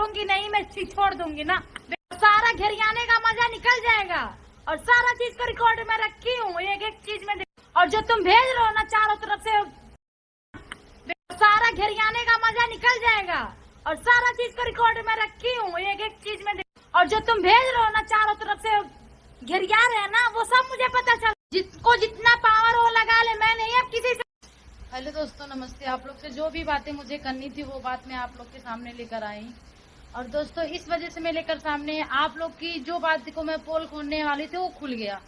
छोड़ूंगी नहीं, मैं छोड़ दूंगी ना। सारा घेरियाने का मजा निकल जाएगा और सारा चीज को रिकॉर्ड में रखी हूँ, एक एक चीज में। और जो तुम भेज रहे हो ना चारों तरफ से, सारा घेरियाने का मजा निकल जाएगा और सारा चीज को रिकॉर्ड में रखी हूँ, एक एक चीज में। और जो तुम भेज रहे हो ना चारों तरफ से घेरिया रहे ना, वो सब मुझे पता चल। जिसको जितना पावर हो लगा ले, मैं नहीं अब किसी से। हेलो दोस्तों, नमस्ते। आप लोग से जो भी बातें मुझे करनी थी वो बात मैं आप लोग के सामने लेकर आई। और दोस्तों इस वजह से मैं लेकर सामने आप लोग की जो बात को मैं पोल खोलने वाली थी वो खुल गया।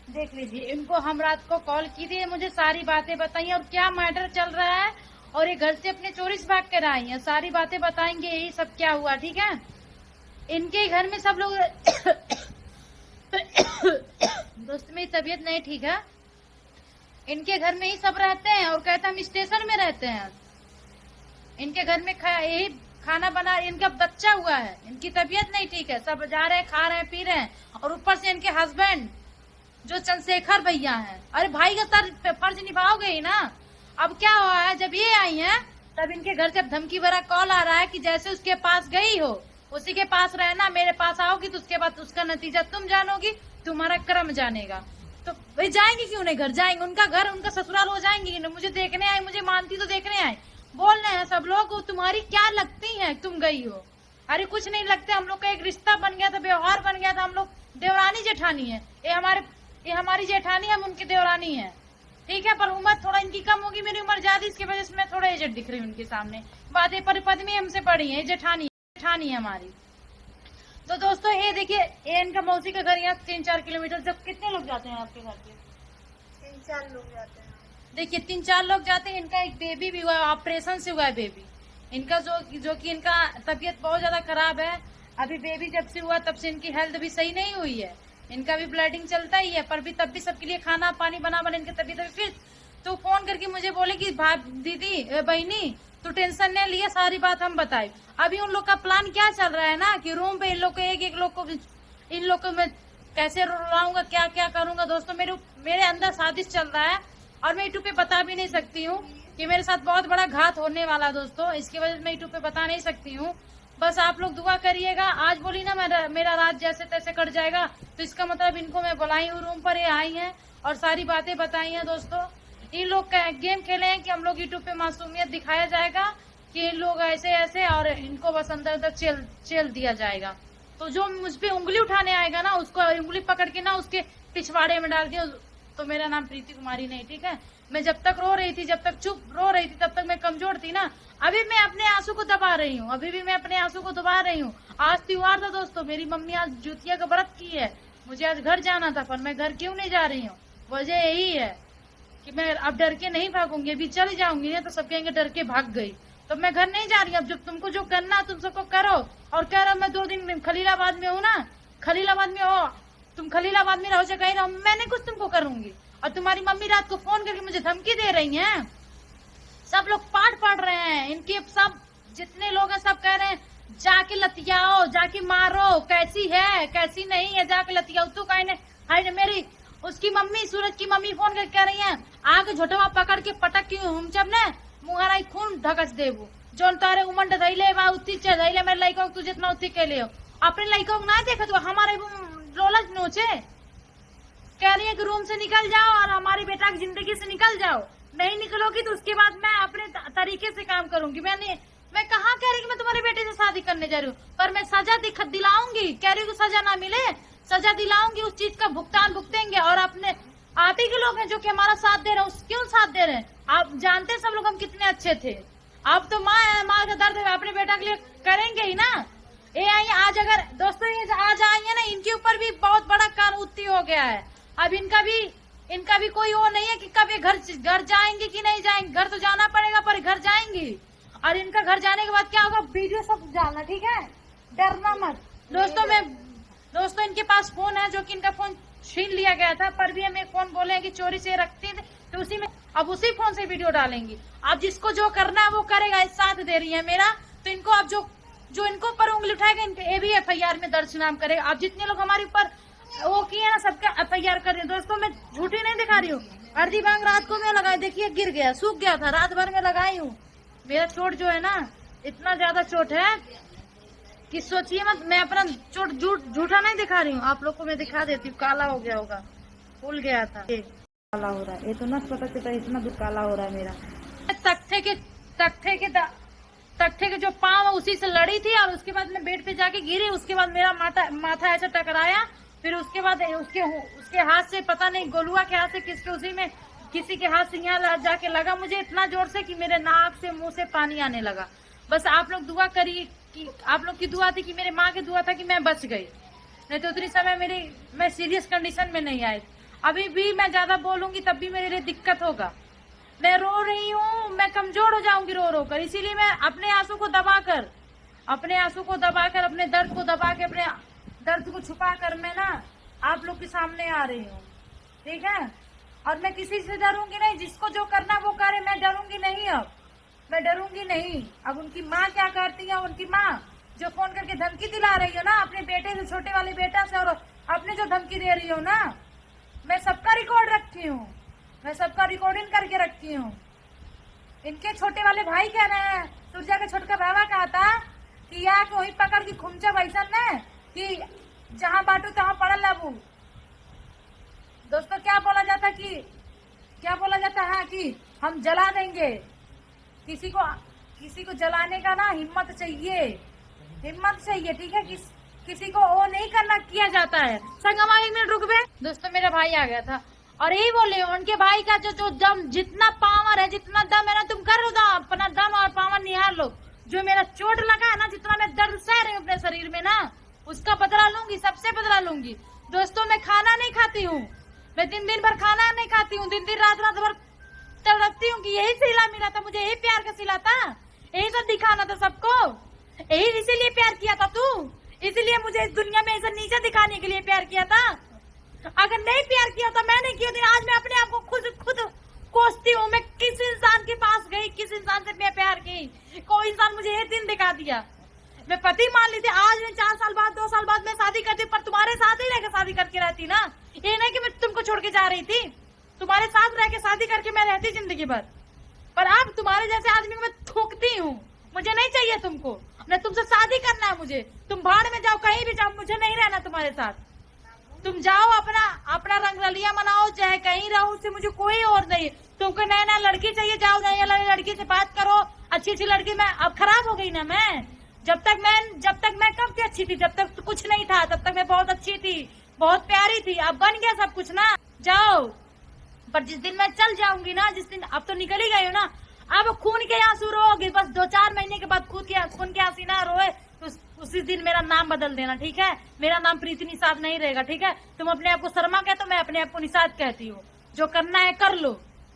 देख लीजिए, इनको हम रात को कॉल की थी, मुझे सारी बातें बताई और क्या मैटर चल रहा है, और ये घर से अपने चोरी से भाग कर आई है। सारी बातें बताएंगे यही सब क्या हुआ, ठीक है। इनके घर में सब लोग दोस्त मेरी तबीयत नहीं ठीक है। इनके घर में ही सब रहते हैं और कहते हम स्टेशन में रहते हैं। इनके घर में यही खाना बना, इनका बच्चा हुआ है, इनकी तबीयत नहीं ठीक है, सब जा रहे हैं, खा रहे हैं, पी रहे हैं। और ऊपर से इनके हस्बैंड जो चंद्रशेखर भैया हैं, अरे भाई का फर्ज निभाओगे ही ना। अब क्या हुआ है, जब ये आई हैं तब इनके घर से धमकी भरा कॉल आ रहा है कि जैसे उसके पास गई हो उसी के पास रहना, मेरे पास आओगी तो उसके बाद उसका नतीजा तुम जानोगी, तुम्हारा कर्म जानेगा। तो भाई जाएंगे क्यों नहीं, घर जाएंगे, उनका घर उनका ससुराल हो जाएंगी। मुझे देखने आए, मुझे मानती तो देखने आए। बोल रहे हैं सब लोग तुम्हारी क्या लगती है, तुम गई हो। अरे कुछ नहीं लगते, हम लोग का एक रिश्ता बन गया था, व्यवहार बन गया था। हम लोग देवरानी जेठानी है, ये हमारी जेठानी, हम उनकी देवरानी है, ठीक है। पर उम्र थोड़ा इनकी कम होगी, मेरी उम्र ज्यादा, इसकी वजह से मैं थोड़ा एजेड दिख रही हूँ उनके सामने। बातें पर पद्मी हमसे बड़ी है, जेठानी है हमारी। तो दोस्तों ये देखिए, ये इनका मौसी का घर यहाँ 3-4 किलोमीटर। जब कितने लोग जाते हैं आपके घर पे? 3-4 लोग जाते हैं। देखिए 3-4 लोग जाते हैं। इनका एक बेबी भी हुआ है, ऑपरेशन से हुआ है बेबी इनका, जो कि इनका तबीयत बहुत ज्यादा खराब है। अभी बेबी जब से हुआ तब से इनकी हेल्थ भी सही नहीं हुई है। इनका भी ब्लडिंग चलता ही है, पर भी तब भी सबके लिए खाना पानी बना इनकी तबीयत। फिर तो फोन करके मुझे बोले कि दीदी बहनी तो टेंशन नहीं लिया, सारी बात हम बताए। अभी उन लोग का प्लान क्या चल रहा है ना कि रूम पे इन लोग को एक लोग को, इन लोग को मैं कैसे रुलाऊंगा, क्या क्या करूंगा। दोस्तों मेरे अंदर साजिश चल रहा है और मैं यूट्यूब पे बता भी नहीं सकती हूँ कि मेरे साथ बहुत बड़ा घात होने वाला है दोस्तों। इसकी वजह से मैं यूट्यूब पे बता नहीं सकती हूँ। बस आप लोग दुआ करिएगा। आज बोली ना मेरा रात जैसे तैसे कट जाएगा, तो इसका मतलब इनको मैं बुलाई हूँ रूम पर, ये आई हैं और सारी बातें बताई हैं। दोस्तों इन लोग गेम खेले हैं कि हम लोग यूट्यूब पे मासूमियत दिखाया जाएगा कि इन लोग ऐसे ऐसे, और इनको बस अंदर अंदर चेल दिया जाएगा। तो जो मुझ पे उंगली उठाने आएगा ना, उसको उंगली पकड़ के ना उसके पिछवाड़े में डाल दिया। तो मेरा नाम प्रीति कुमारी नहीं, ठीक है। मैं जब तक रो रही थी, जब तक चुप रो रही थी, तब तक मैं कमजोर थी ना। अभी मैं अपने आंसू को दबा रही हूँ, अभी भी मैं अपने आंसू को दबा रही हूँ। आज त्योहार था दोस्तों, मेरी मम्मी आज जुतिया का व्रत की है, मुझे आज घर जाना था, पर मैं घर क्यों नहीं जा रही हूँ। वजह यही है कि मैं अब डर के नहीं भागूंगी, अभी चल जाऊंगी ना तो सब कहेंगे डर के भाग गई। तो मैं घर नहीं जा रही। अब जब तुमको जो करना तुम सबको करो। और कह रहा मैं 2 दिन खलीलाबाद में हूँ ना, खलीलाबाद में हो, तुम खलीलाबाद में रहो चाहे कहीं रहो, मैंने कुछ तुमको करूंगी। और तुम्हारी मम्मी रात को फोन करके मुझे धमकी दे रही हैं। सब लोग पाठ पढ़ रहे हैं, इनके सब जितने लोग हैं सब कह रहे हैं जाके लतियाओ, जाके मारो, कैसी है कैसी नहीं है, जाके लतियाओ। तू कहीं मेरी उसकी मम्मी, सूरज की मम्मी फोन करके कह रही है आगे झोटवा पकड़ के पटक की हम जब ने मुहारा खून ढकस देबू, जो तारे उमंड धैले बा उती चे धैले मेरे लइका तू जितना उती के लियो। अपने लइका को ना देखे तो हमारे रोलज नोचे। कह रही है कि रूम से निकल जाओ और हमारी बेटा की जिंदगी से निकल जाओ। नहीं निकलोगी तो उसके बाद मैं अपने तरीके से काम करूंगी। मैं कहाँ कह रही कि मैं तुम्हारे बेटे से शादी करने जा रही हूँ, पर मैं सजा दिलाऊंगी। कह रही हूँ सजा ना मिले, सजा दिलाऊंगी, उस चीज का भुगतान भुगतेंगे। और अपने आप ही के लोग हैं जो कि हमारा साथ दे रहे हैं, क्यों साथ दे रहे हैं? आप जानते हैं सब लोग हम कितने अच्छे थे। अब तो माँ है, माँ का दर्द है, अपने बेटा के लिए करेंगे ही ना। ये आई आज, अगर दोस्तों ये आज आई है ना, इनके ऊपर भी बहुत बड़ा कानूती हो गया है। अब इनका भी कोई वो नहीं है कि कब ये घर जाएंगे कि नहीं जाएंगे। घर तो जाना पड़ेगा, पर घर जाएंगी। और इनका घर जाने के बाद क्या होगा, वीडियो सब डालना, ठीक है, डरना मत। दोस्तों इनके पास फोन है जो कि इनका फोन छीन लिया गया था, पर भी हमें फोन बोले हैं कि चोरी से रखती थे, तो उसी में अब उसी फोन से वीडियो डालेंगी। अब जिसको जो करना है वो करेगा, इस साथ दे रही है मेरा। तो इनको अब जो इनको पर उंगली उठाएगा, इनके ये भी FIR में दर्ज नाम करेगा। अब जितने लोग हमारे ऊपर वो किए ना, सबका FIR कर रही है। दोस्तों मैं झूठी नहीं दिखा रही हूँ। अर्धी बांग रात को मैं लगाई, देखिए गिर गया, सूख गया था, रात भर में लगाई हूँ। मेरा चोट जो है ना, इतना ज्यादा चोट है कि सोचिए मत, मैं अपना झूठा नहीं दिखा रही हूँ, आप लोग को मैं दिखा देती हूँ। काला हो गया होगा, फूल गया था, ये काला हो रहा है, ये तो ना पता चलता इतना दूर काला हो रहा है मेरा। तख्ते के जो पाँव है उसी से लड़ी थी, और उसके बाद मैं बेड पे जाके गिरी, उसके बाद मेरा माथा ऐसे टकराया, फिर उसके बाद उसके हाथ से, पता नहीं गोलुआ के हाथ से किसी के हाथ से यहाँ जाके लगा मुझे इतना जोर से कि मेरे नाक से मुंह से पानी आने लगा। बस आप लोग दुआ करिए, कि आप लोग की दुआ थी, कि मेरे माँ की दुआ था कि मैं बच गई, नहीं तो उतनी समय मैं सीरियस कंडीशन में नहीं आई। अभी भी मैं ज्यादा बोलूंगी तब भी मेरे लिए दिक्कत होगा। मैं रो रही हूँ, मैं कमजोर हो जाऊंगी रो रो कर, इसीलिए मैं अपने आंसू को दबाकर, अपने दर्द को दबा के, अपने दर्द को छुपा कर मैं ना आप लोग के सामने आ रही हूँ, ठीक है। और मैं किसी से डरूंगी नहीं, जिसको जो करना वो करे, मैं डरूंगी नहीं, अब मैं डरूंगी नहीं। अब उनकी माँ क्या करती है, उनकी माँ जो फोन करके धमकी दिला रही हो ना अपने बेटे से, छोटे वाले बेटा से, और अपने जो धमकी दे रही हो ना, मैं सबका रिकॉर्ड रखती हूँ, मैं सबका रिकॉर्डिंग करके रखती हूँ। इनके छोटे वाले भाई कह रहे हैं, सूर्या के छोटका भावा कहा था कि या कि वही पकड़ की खुमचा वैसा न कि जहाँ बांटू तहाँ पड़ल लाबू। दोस्तों क्या बोला जाता है कि हम जला देंगे। किसी को जलाने का ना हिम्मत चाहिए, ठीक है। किसी को वो नहीं करना किया जाता है। संगमा 1 मिनट रुक बे। दोस्तों मेरा भाई आ गया था और यही बोले, उनके भाई का जो दम, जितना पावर है, जितना दम है ना, तुम कर लो, अपना दम और पावर निहार लो। जो मेरा चोट लगा है ना, जितना मैं दर्द सह रही हूँ अपने शरीर में ना, उसका बदला लूंगी, सबसे बदला लूंगी। दोस्तों मैं खाना नहीं खाती हूँ, मैं दिन भर खाना नहीं खाती हूँ, दिन रात भर तड़पती हूँ कि यही सिला मिला था मुझे, यही प्यार का सिला था, यही सब दिखाना था सबको, यही इसीलिए प्यार किया था तू, इसीलिए मुझे इस दुनिया में ऐसा नीचा दिखाने के लिए प्यार किया था। अगर नहीं प्यार किया तो मैं नहीं किया, आज मैं अपने आप को खुद कोसती हूँ। मैं किस इंसान के पास गई, किस इंसान से मैं प्यार की, कोई इंसान मुझे ये दिन दिखा दिया। मैं पति मान ली थी, आज मैं 4 साल बाद 2 साल बाद मैं शादी करती, पर तुम्हारे साथ ही रहकर शादी करके रहती ना, ये नहीं कि मैं तुमको छोड़ के जा रही थी, तुम्हारे साथ रह के शादी करके मैं रहती जिंदगी भर। पर अब तुम्हारे जैसे आदमी को मैं थूकती हूँ, मुझे नहीं चाहिए तुमको, न तुमसे शादी करना है मुझे। तुम भाड़ में जाओ, कहीं भी जाओ, मुझे नहीं रहना तुम्हारे साथ। तुम जाओ अपना रंगरलिया मनाओ, चाहे कहीं रहो, उससे मुझे कोई और नहीं। तुमको नया लड़की चाहिए, जाओ नया लड़की से बात करो, अच्छी लड़की। मैं अब खराब हो गई ना, मैं जब तक मैं कब की अच्छी थी, जब तक तो कुछ नहीं था, तब तक मैं बहुत अच्छी थी, बहुत प्यारी थी। अब बन गया सब कुछ ना, जाओ। पर जिस दिन मैं चल जाऊंगी ना, जिस दिन, अब तो निकल ही गई हो ना, अब खून के आंसू रोगे, बस 2-4 महीने के बाद खून के आंसू ना रोए तो उसी दिन मेरा नाम बदल देना, ठीक है। मेरा नाम प्रीति निषाद नहीं रहेगा, ठीक है। तुम अपने आप को शर्मा कहते हो, मैं अपने आप को निषाद कहती हूँ। जो करना है कर लो,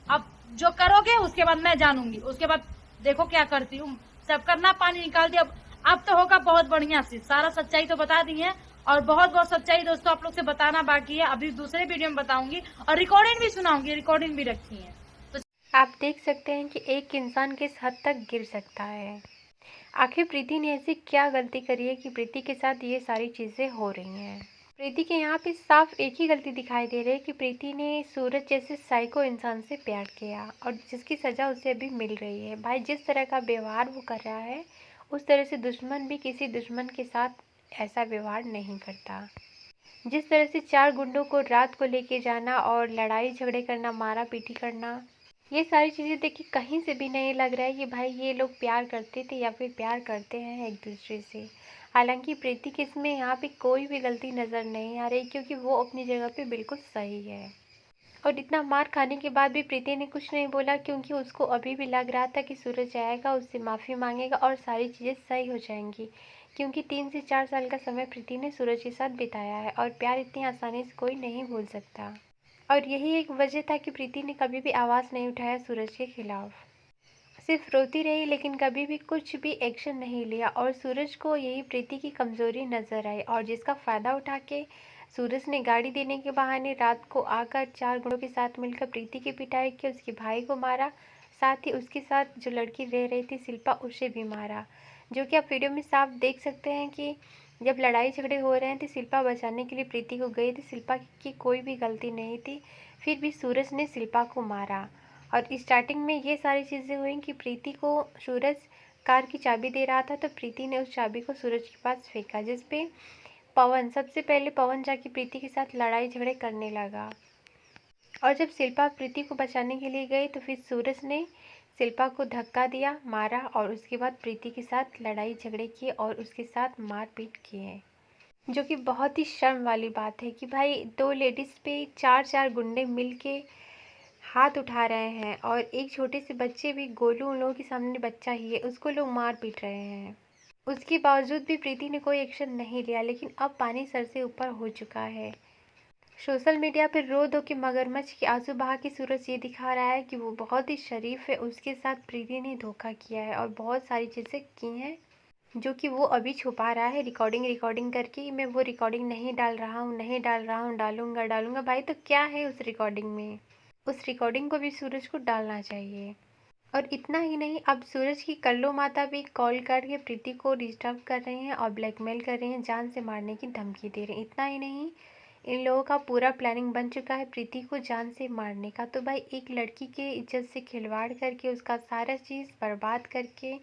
अब जो करोगे उसके बाद मैं जानूंगी, उसके बाद देखो क्या करती हूँ। सब करना पानी निकाल दिया, अब तो होगा बहुत बढ़िया से। सारा सच्चाई तो बता दी है, और बहुत सच्चाई दोस्तों आप लोग से बताना बाकी है, अभी दूसरे वीडियो में बताऊंगी, और रिकॉर्डिंग भी सुनाऊंगी, रिकॉर्डिंग भी रखी है। तो आप देख सकते हैं कि एक इंसान किस हद तक गिर सकता है। आखिर प्रीति ने ऐसी क्या गलती करी है कि प्रीति के साथ ये सारी चीज़ें हो रही हैं। प्रीति के यहाँ पे साफ एक ही गलती दिखाई दे रही है कि प्रीति ने सूरज जैसे साइको इंसान से प्यार किया, और जिसकी सज़ा उसे अभी मिल रही है। भाई जिस तरह का व्यवहार वो कर रहा है, उस तरह से दुश्मन भी किसी दुश्मन के साथ ऐसा व्यवहार नहीं करता। जिस तरह से 4 गुंडों को रात को लेके जाना और लड़ाई झगड़े करना, मारा पीटी करना, ये सारी चीज़ें देख के कहीं से भी नहीं लग रहा है कि भाई ये लोग प्यार करते थे या फिर प्यार करते हैं एक दूसरे से। हालांकि प्रीति के इसमें यहाँ पे कोई भी गलती नज़र नहीं आ रही, क्योंकि वो अपनी जगह पे बिल्कुल सही है। और इतना मार खाने के बाद भी प्रीति ने कुछ नहीं बोला, क्योंकि उसको अभी भी लग रहा था कि सूरज आएगा, उससे माफ़ी मांगेगा और सारी चीज़ें सही हो जाएंगी। क्योंकि 3 से 4 साल का समय प्रीति ने सूरज के साथ बिताया है, और प्यार इतनी आसानी से कोई नहीं भूल सकता। और यही एक वजह था कि प्रीति ने कभी भी आवाज़ नहीं उठाया सूरज के खिलाफ, सिर्फ रोती रही, लेकिन कभी भी कुछ भी एक्शन नहीं लिया। और सूरज को यही प्रीति की कमज़ोरी नज़र आई, और जिसका फ़ायदा उठा के सूरज ने गाड़ी देने के बहाने रात को आकर 4 गुंडों के साथ मिलकर प्रीति की पिटाई की, उसके भाई को मारा, साथ ही उसके साथ जो लड़की रह रही थी शिल्पा, उसे भी मारा। जो कि आप वीडियो में साफ देख सकते हैं कि जब लड़ाई झगड़े हो रहे थे, शिल्पा बचाने के लिए प्रीति को गई थी। शिल्पा की कोई भी गलती नहीं थी, फिर भी सूरज ने शिल्पा को मारा। और स्टार्टिंग में ये सारी चीज़ें हुई कि प्रीति को सूरज कार की चाबी दे रहा था तो प्रीति ने उस चाबी को सूरज के पास फेंका, जिस पे पवन सबसे पहले पवन जाके प्रीति के साथ लड़ाई झगड़े करने लगा। और जब शिल्पा प्रीति को बचाने के लिए गई तो फिर सूरज ने शिल्पा को धक्का दिया, मारा और उसके बाद प्रीति के साथ लड़ाई झगड़े किए और उसके साथ मारपीट किए, जो कि बहुत ही शर्म वाली बात है कि भाई 2 लेडीज़ पे 4 गुंडे मिल के हाथ उठा रहे हैं और एक छोटे से बच्चे भी, गोलू उन लोगों के सामने बच्चा ही है, उसको लोग मार पीट रहे हैं। उसके बावजूद भी प्रीति ने कोई एक्शन नहीं लिया, लेकिन अब पानी सर से ऊपर हो चुका है। सोशल मीडिया पर रो धो के मगरमच्छ के आंसू बहा के सूरज ये दिखा रहा है कि वो बहुत ही शरीफ है, उसके साथ प्रीति ने धोखा किया है और बहुत सारी चीज़ें की हैं जो कि वो अभी छुपा रहा है रिकॉर्डिंग करके। मैं वो रिकॉर्डिंग नहीं डाल रहा हूँ, डालूंगा। भाई तो क्या है उस रिकॉर्डिंग में? उस रिकॉर्डिंग को भी सूरज को डालना चाहिए। और इतना ही नहीं, अब सूरज की कल्लू माता भी कॉल करके प्रीति को डिस्टर्ब कर रही हैं और ब्लैकमेल कर रही हैं, जान से मारने की धमकी दे रही हैं। इतना ही नहीं, इन लोगों का पूरा प्लानिंग बन चुका है प्रीति को जान से मारने का। तो भाई एक लड़की के इज्जत से खिलवाड़ करके, उसका सारा चीज़ बर्बाद करके,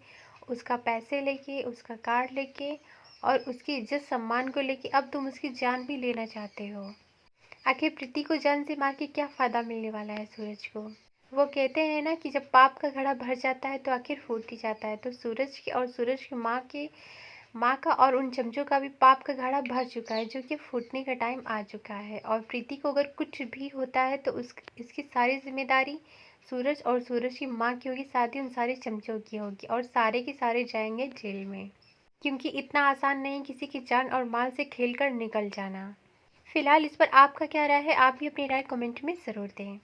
उसका पैसे लेके, उसका कार लेके और उसकी इज्जत सम्मान को लेके अब तुम उसकी जान भी लेना चाहते हो। आखिर प्रीति को जान से मार के क्या फ़ायदा मिलने वाला है सूरज को? वो कहते हैं ना कि जब पाप का घड़ा भर जाता है तो आखिर फूट ही जाता है। तो सूरज की और सूरज की माँ का और उन चमचों का भी पाप का घड़ा भर चुका है, जो कि फूटने का टाइम आ चुका है। और प्रीति को अगर कुछ भी होता है तो इसकी सारी जिम्मेदारी सूरज और सूरज की माँ की होगी, साथ ही उन सारे चमचों की होगी और सारे के सारे जाएंगे जेल में, क्योंकि इतना आसान नहीं किसी की जान और माल से खेल कर निकल जाना। फिलहाल इस पर आपका क्या राय है? आप भी अपनी राय कमेंट में ज़रूर दें।